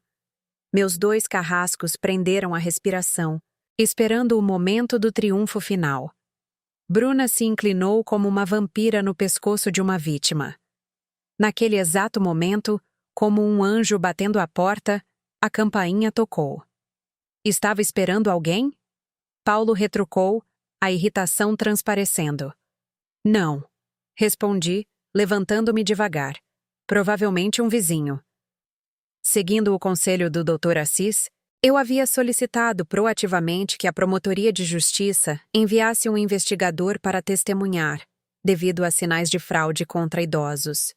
Meus 2 carrascos prenderam a respiração, esperando o momento do triunfo final. Bruna se inclinou como uma vampira no pescoço de uma vítima. Naquele exato momento, como um anjo batendo à porta, a campainha tocou. Estava esperando alguém? Paulo retrucou, a irritação transparecendo. Não, respondi, levantando-me devagar. Provavelmente um vizinho. Seguindo o conselho do Dr. Assis, Eu havia solicitado proativamente que a Promotoria de Justiça enviasse um investigador para testemunhar, devido a sinais de fraude contra idosos.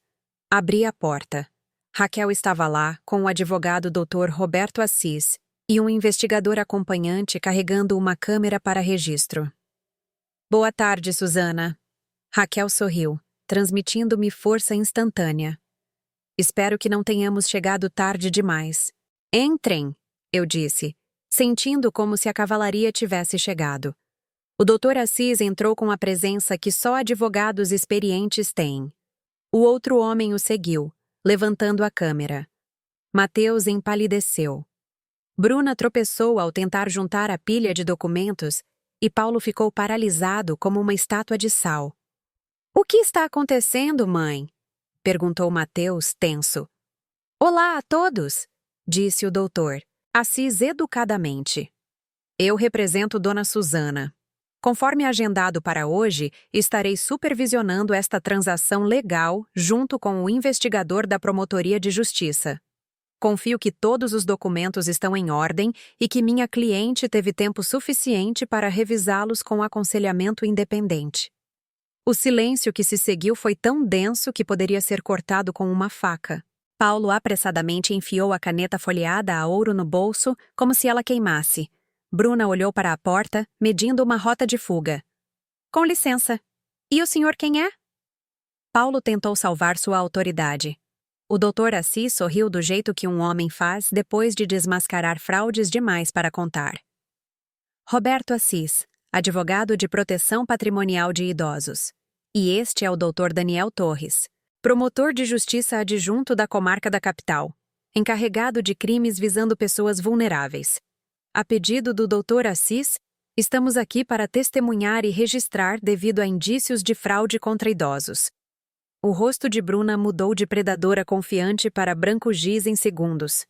Abri a porta. Raquel estava lá com o advogado Dr. Roberto Assis e um investigador acompanhante carregando uma câmera para registro. Boa tarde, Susana. Raquel sorriu, transmitindo-me força instantânea. Espero que não tenhamos chegado tarde demais. Entrem, eu disse, sentindo como se a cavalaria tivesse chegado. O Dr. Assis entrou com a presença que só advogados experientes têm. O outro homem o seguiu, levantando a câmera. Mateus empalideceu. Bruna tropeçou ao tentar juntar a pilha de documentos e Paulo ficou paralisado como uma estátua de sal. O que está acontecendo, mãe? Perguntou Mateus, tenso. Olá a todos, disse o doutor, Assis educadamente. Eu represento Dona Susana. Conforme agendado para hoje, estarei supervisionando esta transação legal junto com o investigador da Promotoria de Justiça. Confio que todos os documentos estão em ordem e que minha cliente teve tempo suficiente para revisá-los com aconselhamento independente. O silêncio que se seguiu foi tão denso que poderia ser cortado com uma faca. Paulo apressadamente enfiou a caneta folheada a ouro no bolso, como se ela queimasse. Bruna olhou para a porta, medindo uma rota de fuga. Com licença. E o senhor quem é? Paulo tentou salvar sua autoridade. O Dr. Assis sorriu do jeito que um homem faz depois de desmascarar fraudes demais para contar. Roberto Assis, advogado de proteção patrimonial de idosos. E este é o Dr. Daniel Torres, promotor de justiça adjunto da comarca da capital, encarregado de crimes visando pessoas vulneráveis. A pedido do Dr. Assis, estamos aqui para testemunhar e registrar devido a indícios de fraude contra idosos. O rosto de Bruna mudou de predadora confiante para branco giz em segundos.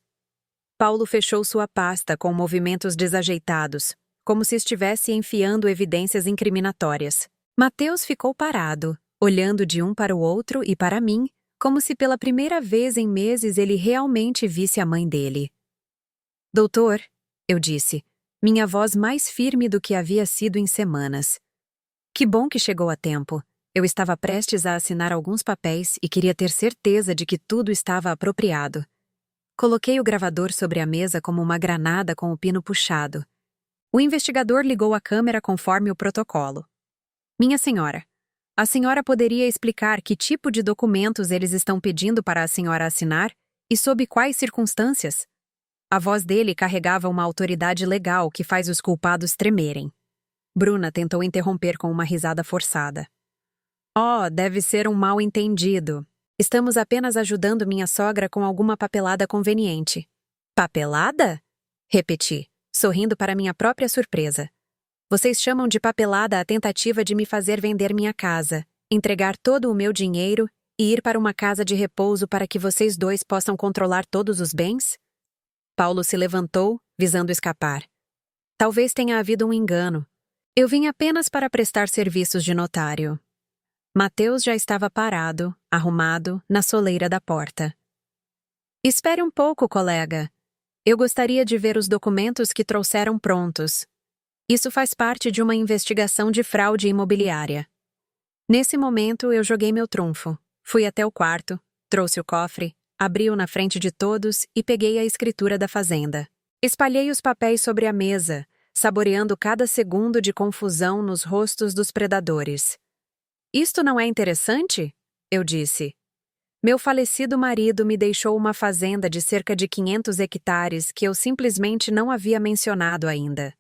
Paulo fechou sua pasta com movimentos desajeitados, como se estivesse enfiando evidências incriminatórias. Mateus ficou parado, olhando de um para o outro e para mim, como se pela primeira vez em meses ele realmente visse a mãe dele. Doutor, eu disse, minha voz mais firme do que havia sido em semanas. Que bom que chegou a tempo. Eu estava prestes a assinar alguns papéis e queria ter certeza de que tudo estava apropriado. Coloquei o gravador sobre a mesa como uma granada com o pino puxado. O investigador ligou a câmera conforme o protocolo. Minha senhora, a senhora poderia explicar que tipo de documentos eles estão pedindo para a senhora assinar e sob quais circunstâncias? A voz dele carregava uma autoridade legal que faz os culpados tremerem. Bruna tentou interromper com uma risada forçada. Oh, deve ser um mal-entendido. Estamos apenas ajudando minha sogra com alguma papelada conveniente. Papelada? Repeti, sorrindo para minha própria surpresa. Vocês chamam de papelada a tentativa de me fazer vender minha casa, entregar todo o meu dinheiro e ir para uma casa de repouso para que vocês dois possam controlar todos os bens? Paulo se levantou, visando escapar. Talvez tenha havido um engano. Eu vim apenas para prestar serviços de notário. Mateus já estava parado, arrumado, na soleira da porta. Espere um pouco, colega. Eu gostaria de ver os documentos que trouxeram prontos. Isso faz parte de uma investigação de fraude imobiliária. Nesse momento, eu joguei meu trunfo. Fui até o quarto, trouxe o cofre, abri-o na frente de todos e peguei a escritura da fazenda. Espalhei os papéis sobre a mesa, saboreando cada segundo de confusão nos rostos dos predadores. Isto não é interessante? Eu disse. Meu falecido marido me deixou uma fazenda de cerca de 500 hectares que eu simplesmente não havia mencionado ainda.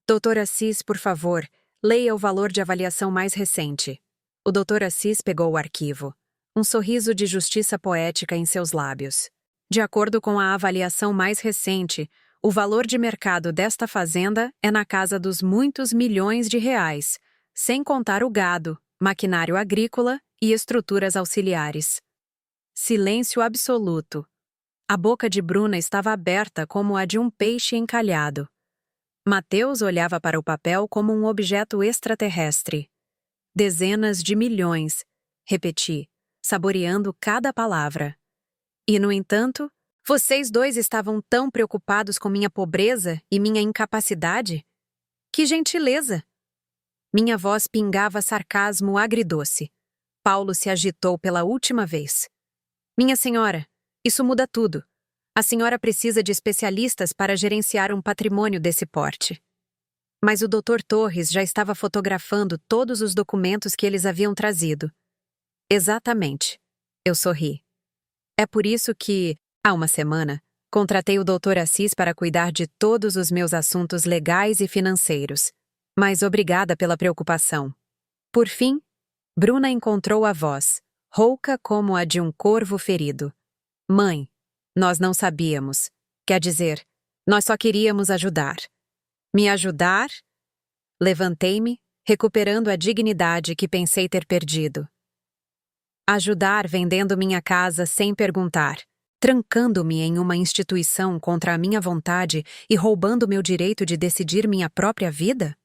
Dr. Assis, por favor, leia o valor de avaliação mais recente. O Dr. Assis pegou o arquivo. Um sorriso de justiça poética em seus lábios. De acordo com a avaliação mais recente, o valor de mercado desta fazenda é na casa dos muitos milhões de reais, sem contar o gado, maquinário agrícola e estruturas auxiliares. Silêncio absoluto. A boca de Bruna estava aberta como a de um peixe encalhado. Mateus olhava para o papel como um objeto extraterrestre. Dezenas de milhões, repeti, saboreando cada palavra. E, no entanto, Vocês dois estavam tão preocupados com minha pobreza e minha incapacidade? Que gentileza! Minha voz pingava sarcasmo agridoce. Paulo se agitou pela última vez. Minha senhora, isso muda tudo. A senhora precisa de especialistas para gerenciar um patrimônio desse porte. Mas o Dr. Torres já estava fotografando todos os documentos que eles haviam trazido. Exatamente. Eu sorri. É por isso que, há uma semana, contratei o Dr. Assis para cuidar de todos os meus assuntos legais e financeiros. Mas obrigada pela preocupação. Por fim, Bruna encontrou a voz, rouca como a de um corvo ferido. Mãe, nós não sabíamos. Quer dizer, nós só queríamos ajudar. Me ajudar? Levantei-me, recuperando a dignidade que pensei ter perdido. Ajudar vendendo minha casa sem perguntar, trancando-me em uma instituição contra a minha vontade e roubando meu direito de decidir minha própria vida?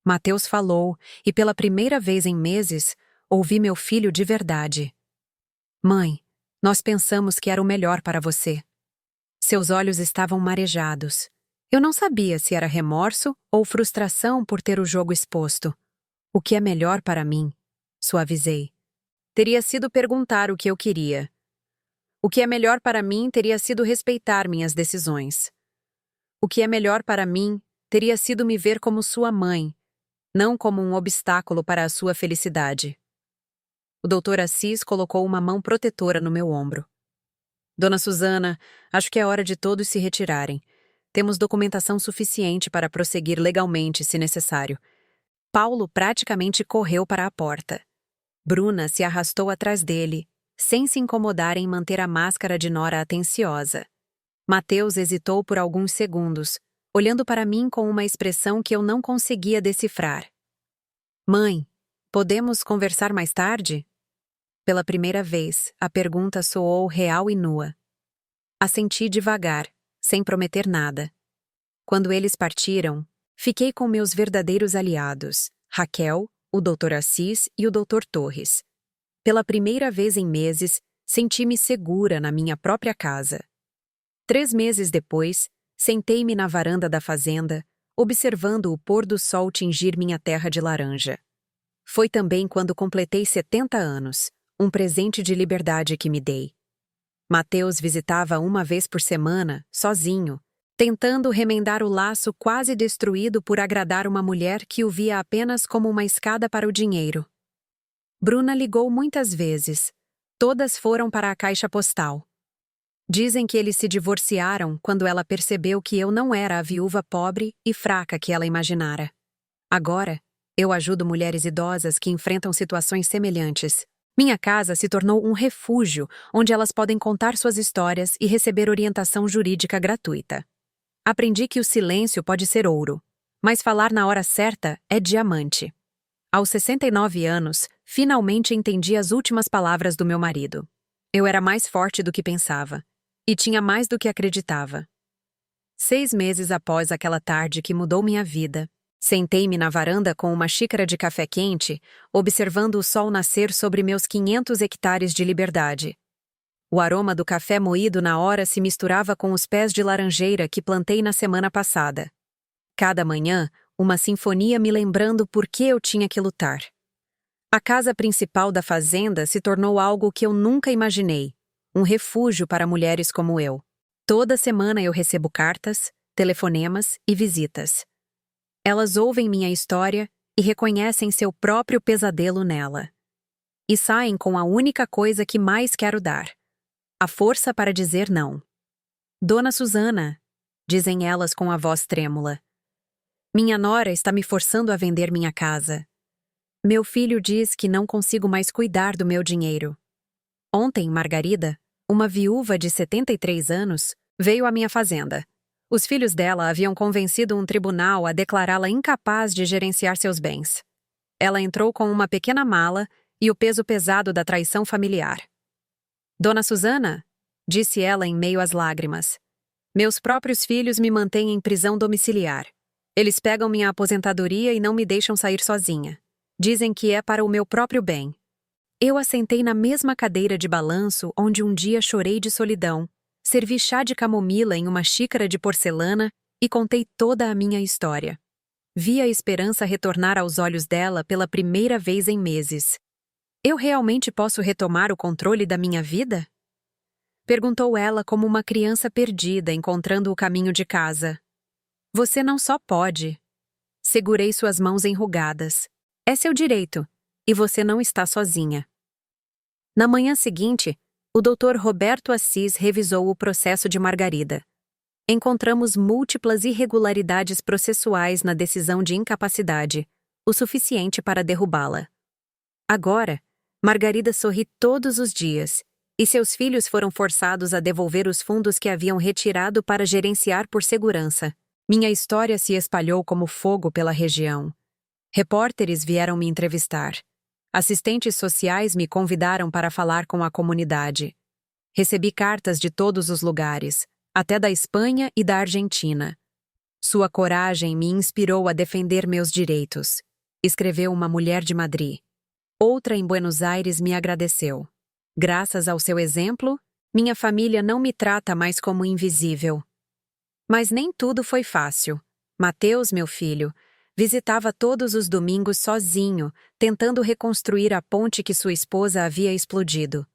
Mateus falou, e pela primeira vez em meses, ouvi meu filho de verdade. Mãe, nós pensamos que era o melhor para você. Seus olhos estavam marejados. Eu não sabia se era remorso ou frustração por ter o jogo exposto. O que é melhor para mim? Suavizei. Teria sido perguntar o que eu queria. O que é melhor para mim teria sido respeitar minhas decisões. O que é melhor para mim teria sido me ver como sua mãe, não como um obstáculo para a sua felicidade. O Dr. Assis colocou uma mão protetora no meu ombro. Dona Susana, acho que é hora de todos se retirarem. Temos documentação suficiente para prosseguir legalmente, se necessário. Paulo praticamente correu para a porta. Bruna se arrastou atrás dele, sem se incomodar em manter a máscara de nora atenciosa. Mateus hesitou por alguns segundos, olhando para mim com uma expressão que eu não conseguia decifrar. Mãe, podemos conversar mais tarde? Pela primeira vez, a pergunta soou real e nua. Assenti devagar, sem prometer nada. Quando eles partiram, fiquei com meus verdadeiros aliados, Raquel, o Dr. Assis e o Dr. Torres. Pela primeira vez em meses, senti-me segura na minha própria casa. 3 meses depois, sentei-me na varanda da fazenda, observando o pôr do sol tingir minha terra de laranja. Foi também quando completei 70 anos, um presente de liberdade que me dei. Mateus visitava uma vez por semana, sozinho, tentando remendar o laço quase destruído por agradar uma mulher que o via apenas como uma escada para o dinheiro. Bruna ligou muitas vezes. Todas foram para a caixa postal. Dizem que eles se divorciaram quando ela percebeu que eu não era a viúva pobre e fraca que ela imaginara. Agora, eu ajudo mulheres idosas que enfrentam situações semelhantes. Minha casa se tornou um refúgio onde elas podem contar suas histórias e receber orientação jurídica gratuita. Aprendi que o silêncio pode ser ouro, mas falar na hora certa é diamante. Aos 69 anos, finalmente entendi as últimas palavras do meu marido. Eu era mais forte do que pensava, e tinha mais do que acreditava. 6 meses após aquela tarde que mudou minha vida, sentei-me na varanda com uma xícara de café quente, observando o sol nascer sobre meus 500 hectares de liberdade. O aroma do café moído na hora se misturava com os pés de laranjeira que plantei na semana passada. Cada manhã, uma sinfonia me lembrando por que eu tinha que lutar. A casa principal da fazenda se tornou algo que eu nunca imaginei, um refúgio para mulheres como eu. Toda semana eu recebo cartas, telefonemas e visitas. Elas ouvem minha história e reconhecem seu próprio pesadelo nela. E saem com a única coisa que mais quero dar: a força para dizer não. Dona Susana, dizem elas com a voz trêmula. Minha nora está me forçando a vender minha casa. Meu filho diz que não consigo mais cuidar do meu dinheiro. Ontem, Margarida, uma viúva de 73 anos, veio à minha fazenda. Os filhos dela haviam convencido um tribunal a declará-la incapaz de gerenciar seus bens. Ela entrou com uma pequena mala e o peso pesado da traição familiar. Dona Susana, disse ela em meio às lágrimas, meus próprios filhos me mantêm em prisão domiciliar. Eles pegam minha aposentadoria e não me deixam sair sozinha. Dizem que é para o meu próprio bem. Eu assentei na mesma cadeira de balanço onde um dia chorei de solidão, Servi chá de camomila em uma xícara de porcelana e contei toda a minha história. Vi a esperança retornar aos olhos dela pela primeira vez em meses. Eu realmente posso retomar o controle da minha vida? Perguntou ela como uma criança perdida encontrando o caminho de casa. Você não só pode. Segurei suas mãos enrugadas. É seu direito, e você não está sozinha. Na manhã seguinte, o Dr. Roberto Assis revisou o processo de Margarida. Encontramos múltiplas irregularidades processuais na decisão de incapacidade, o suficiente para derrubá-la. Agora, Margarida sorri todos os dias, e seus filhos foram forçados a devolver os fundos que haviam retirado para gerenciar por segurança. Minha história se espalhou como fogo pela região. Repórteres vieram me entrevistar. Assistentes sociais me convidaram para falar com a comunidade. Recebi cartas de todos os lugares, até da Espanha e da Argentina. Sua coragem me inspirou a defender meus direitos, escreveu uma mulher de Madrid. Outra em Buenos Aires me agradeceu. Graças ao seu exemplo, minha família não me trata mais como invisível. Mas nem tudo foi fácil. Mateus, meu filho, visitava todos os domingos sozinho, tentando reconstruir a ponte que sua esposa havia explodido.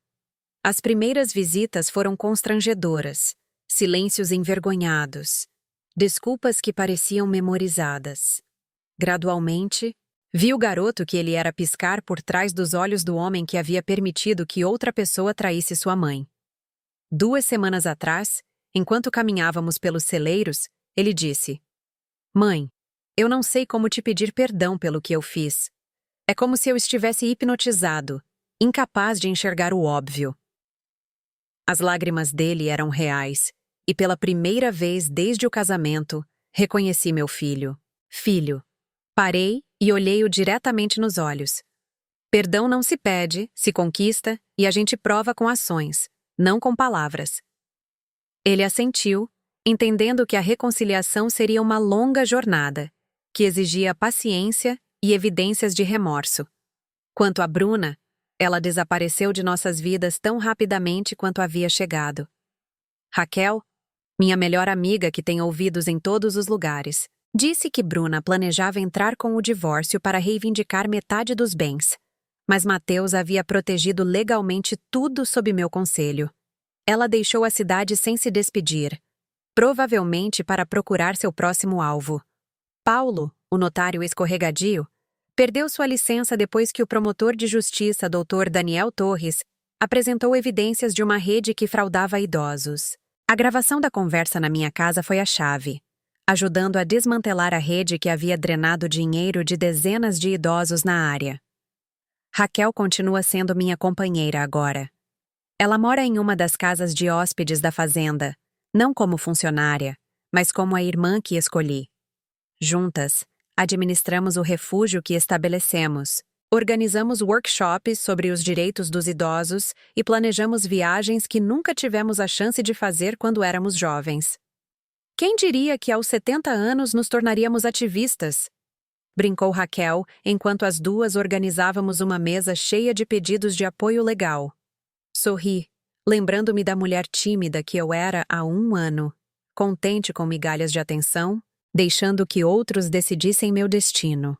As primeiras visitas foram constrangedoras, silêncios envergonhados, desculpas que pareciam memorizadas. Gradualmente, vi o garoto que ele era piscar por trás dos olhos do homem que havia permitido que outra pessoa traísse sua mãe. 2 semanas atrás, enquanto caminhávamos pelos celeiros, ele disse: Mãe, eu não sei como te pedir perdão pelo que eu fiz. É como se eu estivesse hipnotizado, incapaz de enxergar o óbvio. As lágrimas dele eram reais, e pela primeira vez desde o casamento, reconheci meu filho. Filho. Parei e olhei-o diretamente nos olhos. Perdão não se pede, se conquista, e a gente prova com ações, não com palavras. Ele assentiu, entendendo que a reconciliação seria uma longa jornada, que exigia paciência e evidências de remorso. Quanto a Bruna, ela desapareceu de nossas vidas tão rapidamente quanto havia chegado. Raquel, minha melhor amiga que tem ouvidos em todos os lugares, disse que Bruna planejava entrar com o divórcio para reivindicar metade dos bens, mas Mateus havia protegido legalmente tudo sob meu conselho. Ela deixou a cidade sem se despedir, provavelmente para procurar seu próximo alvo. Paulo, o notário escorregadio, perdeu sua licença depois que o promotor de justiça, Dr. Daniel Torres, apresentou evidências de uma rede que fraudava idosos. A gravação da conversa na minha casa foi a chave, ajudando a desmantelar a rede que havia drenado dinheiro de dezenas de idosos na área. Raquel continua sendo minha companheira agora. Ela mora em uma das casas de hóspedes da fazenda, não como funcionária, mas como a irmã que escolhi. Juntas, administramos o refúgio que estabelecemos, organizamos workshops sobre os direitos dos idosos e planejamos viagens que nunca tivemos a chance de fazer quando éramos jovens. Quem diria que aos 70 anos nos tornaríamos ativistas? Brincou Raquel, enquanto as duas organizávamos uma mesa cheia de pedidos de apoio legal. Sorri, lembrando-me da mulher tímida que eu era há 1 ano, contente com migalhas de atenção, deixando que outros decidissem meu destino.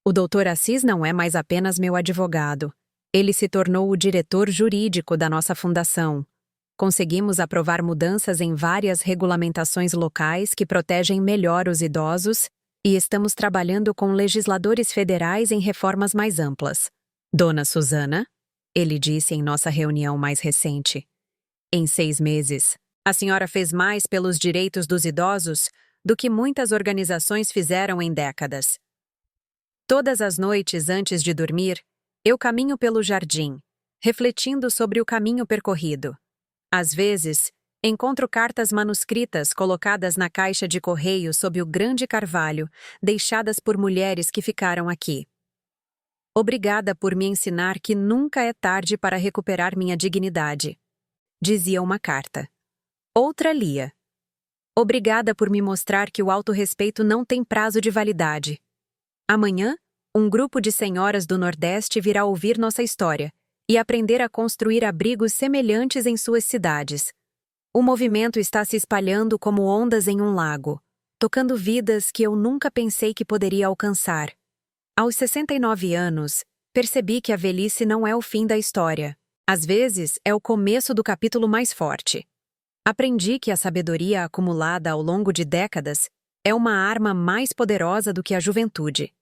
O Dr. Assis não é mais apenas meu advogado. Ele se tornou o diretor jurídico da nossa fundação. Conseguimos aprovar mudanças em várias regulamentações locais que protegem melhor os idosos e estamos trabalhando com legisladores federais em reformas mais amplas. Dona Susana, ele disse em nossa reunião mais recente, em 6 meses, a senhora fez mais pelos direitos dos idosos do que muitas organizações fizeram em décadas. Todas as noites antes de dormir, eu caminho pelo jardim, refletindo sobre o caminho percorrido. Às vezes, encontro cartas manuscritas colocadas na caixa de correio sob o grande carvalho, deixadas por mulheres que ficaram aqui. Obrigada por me ensinar que nunca é tarde para recuperar minha dignidade, dizia uma carta. Outra lia. Obrigada por me mostrar que o autorrespeito não tem prazo de validade. Amanhã, um grupo de senhoras do Nordeste virá ouvir nossa história e aprender a construir abrigos semelhantes em suas cidades. O movimento está se espalhando como ondas em um lago, tocando vidas que eu nunca pensei que poderia alcançar. Aos 69 anos, percebi que a velhice não é o fim da história. Às vezes, é o começo do capítulo mais forte. Aprendi que a sabedoria acumulada ao longo de décadas é uma arma mais poderosa do que a juventude.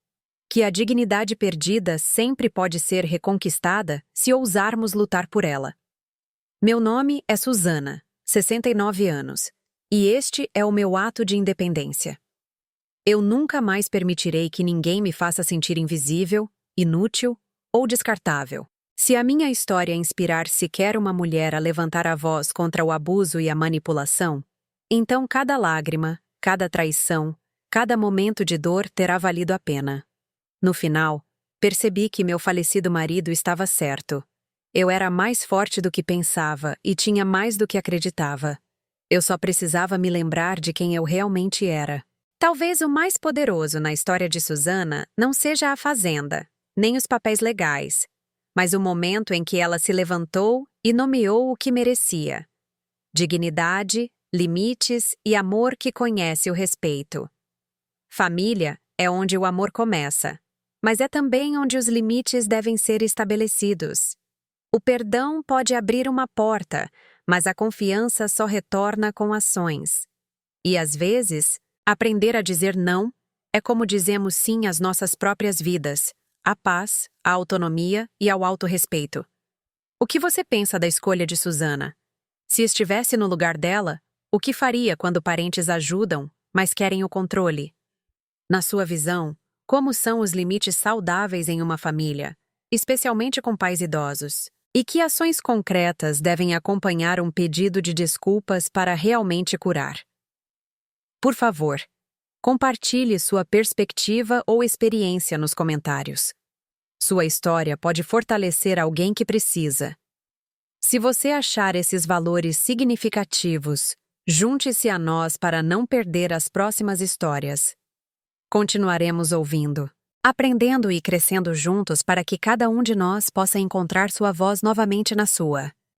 Que a dignidade perdida sempre pode ser reconquistada se ousarmos lutar por ela. Meu nome é Susana, 69 anos, e este é o meu ato de independência. Eu nunca mais permitirei que ninguém me faça sentir invisível, inútil ou descartável. Se a minha história inspirar sequer uma mulher a levantar a voz contra o abuso e a manipulação, então cada lágrima, cada traição, cada momento de dor terá valido a pena. No final, percebi que meu falecido marido estava certo. Eu era mais forte do que pensava e tinha mais do que acreditava. Eu só precisava me lembrar de quem eu realmente era. Talvez o mais poderoso na história de Susana não seja a fazenda, nem os papéis legais, mas o momento em que ela se levantou e nomeou o que merecia. Dignidade, limites e amor que conhece o respeito. Família é onde o amor começa, mas é também onde os limites devem ser estabelecidos. O perdão pode abrir uma porta, mas a confiança só retorna com ações. E às vezes, aprender a dizer não é como dizemos sim às nossas próprias vidas, à paz, à autonomia e ao autorrespeito. O que você pensa da escolha de Susana? Se estivesse no lugar dela, o que faria quando parentes ajudam, mas querem o controle? Na sua visão, como são os limites saudáveis em uma família, especialmente com pais idosos? E que ações concretas devem acompanhar um pedido de desculpas para realmente curar? Por favor, compartilhe sua perspectiva ou experiência nos comentários. Sua história pode fortalecer alguém que precisa. Se você achar esses valores significativos, junte-se a nós para não perder as próximas histórias. Continuaremos ouvindo, aprendendo e crescendo juntos para que cada um de nós possa encontrar sua voz novamente na sua.